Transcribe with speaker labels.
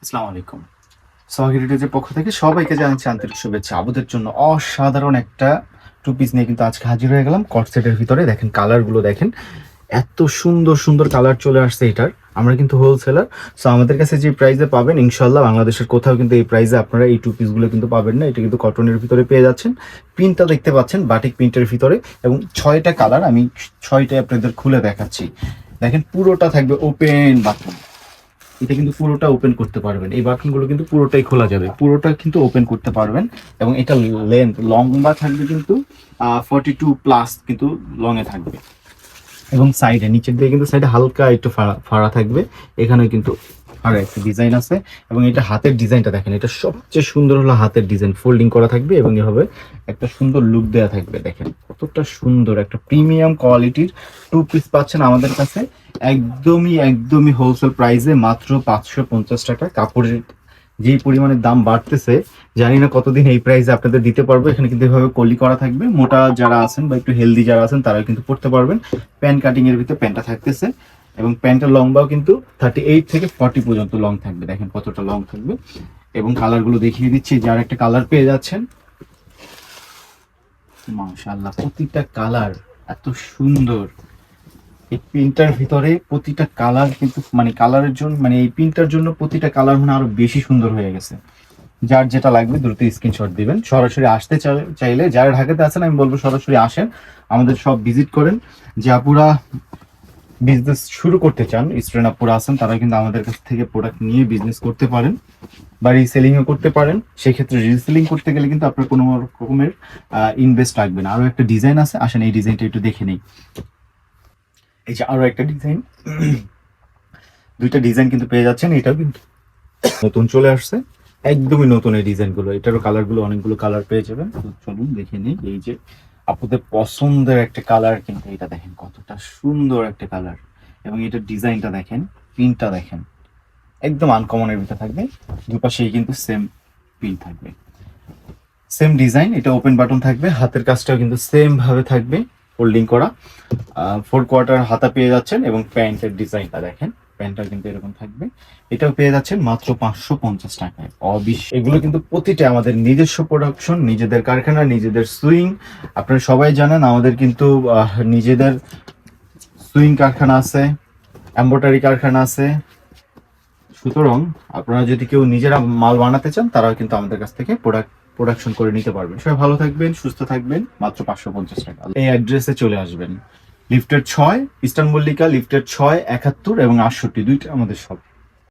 Speaker 1: আসসালামু আলাইকুম। সোহাগী রিটেজের পক্ষ থেকে সবাইকে জানাচ্ছি আন্তরিক শুভেচ্ছা। আপুদের জন্য অসাধারণ একটা টু পিস নিয়ে কিন্তু আজকে হাজির হয়ে গেলাম। কট সেটের ভিতরে দেখেন কালারগুলো দেখেন। এত সুন্দর সুন্দর কালার চলে আসছে এটার। আমরা কিন্তু হোলসেলার। সো আমাদের কাছে যে প্রাইসে পাবেন ইনশাআল্লাহ বাংলাদেশের কোথাও কিন্তু এই প্রাইসে আপনারা এই টু পিসগুলো কিন্তু পাবেন না। এটা কিন্তু কটনের ভিতরে পেয়ে যাচ্ছেন। প্রিন্টটা দেখতে পাচ্ছেন বাটিক প্রিন্টের ভিতরে এবং 6টা কালার আমি 6টাই আপনাদের খুলে দেখাচ্ছি। দেখেন পুরোটা থাকবে ওপেন বাটন। এটা কিন্তু পুরোটা ওপেন করতে পারবেন, এই বাটনগুলো কিন্তু পুরোটাই খোলা যাবে, পুরোটা কিন্তু ওপেন করতে পারবেন। এবং এটা লম্বা থাকবে কিন্তু 42+ কিন্তু লং এ থাকবে। এবং সাইডে নিচের দিকে কিন্তু সাইডে হালকা একটু ফাড়া থাকবে, এখানে কিন্তু আর একটা ডিজাইন আছে। এবং এটা হাতের ডিজাইনটা দেখেন, এটা সবচেয়ে সুন্দর হলো হাতের ডিজাইন, ফোল্ডিং করা থাকবে এবং এভাবে একটা সুন্দর লুক দেওয়া থাকবে। দেখেন কতটা সুন্দর একটা প্রিমিয়াম কোয়ালিটির টু পিস পাচ্ছেন আমাদের কাছে একদমই হোলসেল প্রাইসে মাত্র 550 টাকা। কাপড়ের যেই পরিমাণে দাম বাড়তেছে জানি না কতদিন এই প্রাইসে আপনাদের দিতে পারবো। এখানে কিন্তু এভাবে কলি করা থাকবে, মোটা যারা আছেন বা একটু হেলদি যারা আছেন তারা কিন্তু পড়তে পারবেন। প্যান্ট কাটিং এর ভিতরে প্যান্টটা থাকতেছে এবং প্যান্টের লংবাও কিন্তু 38 থেকে 40 পর্যন্ত লং থাকবে। দেখেন কতটা লং থাকবে এবং কালারগুলো দেখিয়ে দিচ্ছি। যার একটা কালার পেয়ে যাচ্ছেন, মাশাআল্লাহ প্রতিটা কালার এত সুন্দর। এই প্রিন্টার ভিতরে প্রতিটা কালার কিন্তু মানে কালারের জন্য মানে এই প্রিন্টার জন্য প্রতিটা কালার মানে আরো বেশি সুন্দর হয়ে গেছে। যার যেটা লাগবে দ্রুত স্ক্রিনশট দিবেন। সরাসরি আসতে চাইলে যারা ঢাকাতে আছেন আমি বলবো সরাসরি আসেন, আমাদের সব ভিজিট করেন। যে আপুরা বিজনেস শুরু করতে চান, স্টুডেন্ট আপুরা আছেন, তারা কিন্তু আমাদের কাছ থেকে প্রোডাক্ট নিয়ে বিজনেস করতে পারেন বা রিসেলিংও করতে পারেন। সেক্ষেত্রে রিসেলিং করতে গেলে কিন্তু আপনার কোনো রকমের ইনভেস্ট লাগবে না। আরও একটা ডিজাইন আছে, আসেন এই ডিজাইনটা একটু দেখে নেই। এই যে আরও একটা ডিজাইন, দুইটা ডিজাইন কিন্তু পেয়ে যাচ্ছেন। এটাও কিন্তু নতুন চলে আসছে, একদমই নতুন এই ডিজাইনগুলো। এটারও কালারগুলো অনেকগুলো কালার পেয়ে যাবেন। তো চলুন দেখে নিই। এই যে আপনাদের পছন্দের একটা কালার, কিন্তু এটা দেখেন কতটা সুন্দর একটা কালার এবং এটার ডিজাইনটা দেখেন, প্রিন্টটা দেখেন একদম আনকমনের ভিতরে থাকবে। দুপাশেই কিন্তু সেম প্রিন্ট থাকবে, সেম ডিজাইন। এটা ওপেন বাটন থাকবে, হাতের কাজটাও কিন্তু সেম ভাবে থাকবে, ফোল্ডিং করা। 4 কোয়ার্টার হাতা পেয়ে যাচ্ছেন এবং প্যান্টের ডিজাইনটা দেখেন, প্যান্টটা কিন্তু এরকম থাকবে। এটাও পেয়ে যাচ্ছেন মাত্র 550 টাকায়। এগুলো কিন্তু প্রতিটা আমাদের নিজস্ব প্রোডাকশন, নিজেদের কারখানা, নিজেদের সুইং। আপনারা সবাই জানেন আমাদের কিন্তু নিজেদের সুইং কারখানা আছে, এমব্রয়ডারি কারখানা আছে। সুতরাং আপনারা যদি কেউ নিজেরা মাল বানাতে চান তারাও কিন্তু আমাদের কাছ থেকে প্রোডাকশন করে নিতে পারবেন। সবাই ভালো থাকবেন, সুস্থ থাকবেন। মাত্র 550 টাকা। এই অ্যাড্রেসে চলে আসবেন, লিফটের 6, ইস্টার্ন মল্লিকা লিফটের 6, 71 এবং 68 দুইটা আমাদের সব।